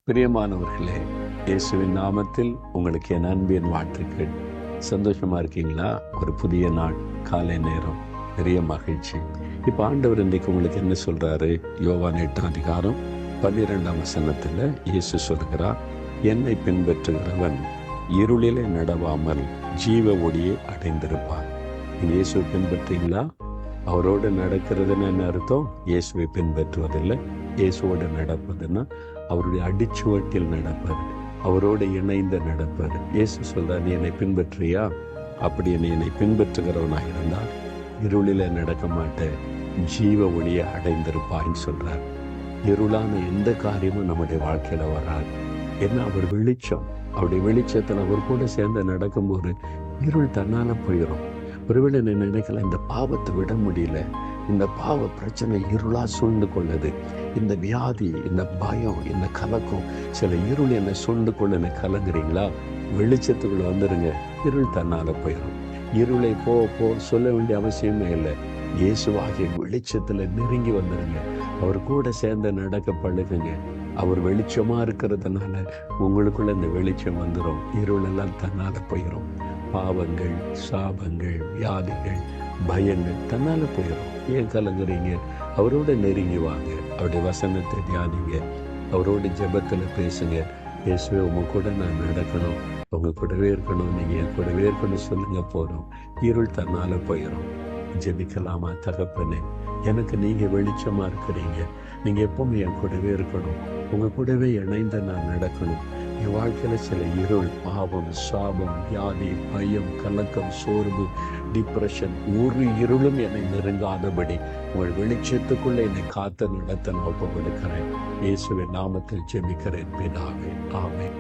பிரியமானவர்களே, இயேசுவின் நாமத்தில் உங்களுக்கு என் அன்பின் வாழ்த்துக்கள். சந்தோஷமா இருக்கீங்களா? ஒரு புதிய நாள், காலை நேரம், பெரிய மகிழ்ச்சி. இப்போ ஆண்டவர் இன்றைக்கு உங்களுக்கு என்ன சொல்றாரு? யோவான் 8:12 இயேசு சொல்கிறார், என்னை பின்பற்றுகிறவன் இருளிலே நடவாமல் ஜீவ ஒளியை அடைந்திருப்பான். நீங்கள் இயேசுவை பின்பற்றீங்களா? அவரோடு நடக்கிறதுன்னு என்ன அர்த்தம்? இயேசுவை பின்பற்றுவதில்லை. இயேசுவோடு நடப்பதுன்னா அவருடைய அடிச்சுவட்டில் நடப்பது, அவரோடு இணைந்து நடப்பது. இயேசு சொல்றார், நீ என்னை பின்பற்றியா? அப்படி என்னை பின்பற்றுகிறவனாக இருந்தால் இருளில நடக்க மாட்டேன், ஜீவ ஒளியை அடைந்திருப்பான்னு சொல்றார். இருளான எந்த காரியமும் நம்முடைய வாழ்க்கையில வராது. ஏன்னா அவர் வெளிச்சம். அவருடைய வெளிச்சத்தில் அவர் கூட சேர்ந்து நடக்கும்போது இருள் தன்னால போயிடும். ஒருவேளை நினைக்கலாம், இந்த பாவத்தை விட முடியல, இந்த பாவ பிரச்சனை இருளா சூழ்ந்து கொள்ளுது, இந்த வியாதி, இந்த பயம், இந்த கலக்கம், சில இருள் என்னை சூழ்ந்து கொள்ளுன்னு கலங்குறீங்களா? வெளிச்சத்துக்குள்ள வந்துருங்க, இருள் தன்னால போயிடும். இருளை போ சொல்ல வேண்டிய அவசியமே இல்லை. இயேசுவாகிய வெளிச்சத்துல நெருங்கி வந்துருங்க, அவர் கூட சேர்ந்து நடக்க பழகுங்க. அவர் வெளிச்சமா இருக்கிறதுனால உங்களுக்குள்ள இந்த வெளிச்சம் வந்துடும். இருள் எல்லாம் தன்னால போயிடும். பாவங்கள், சாபங்கள், வியாதிகள், பயங்கள் தன்னால போயிடும். ஏன் கலங்குறீங்க? அவரோட நெருங்கி வாங்க, அவருடைய வசனத்தை தியானிங்க, அவரோட ஜெபத்துல பேசுங்க. இயேசுவே, உங்க கூட நான் நடக்கணும், உங்க கூடவே இருக்கணும், நீங்க என் கூடவே இருக்கணும் சொல்லுங்க, போறோம். இருள் தன்னால போயிடும். ஜெபிக்கலாமா? தகப்பனே, எனக்கு நீங்க வெளிச்சமா இருக்கிறீங்க, நீங்க எப்பவுமே என் கூடவே இருக்கணும், உங்க கூடவே இணைந்து நான் நடக்கணும். என் வாழ்க்கையில சில இருள், பாவம், சாபம், வியாதி, பயம், கலக்கம், சோர்வு, டிப்ரெஷன், ஒரு இருளும் என்னை நெருங்காதபடி உங்கள் வெளிச்சத்துக்குள்ள என்னை காத்து நடத்த நான் ஒப்பு கொடுக்கிறேன். இயேசுவின் நாமத்தில் ஜெபிக்கிறேன் பிதாவே, ஆமென்.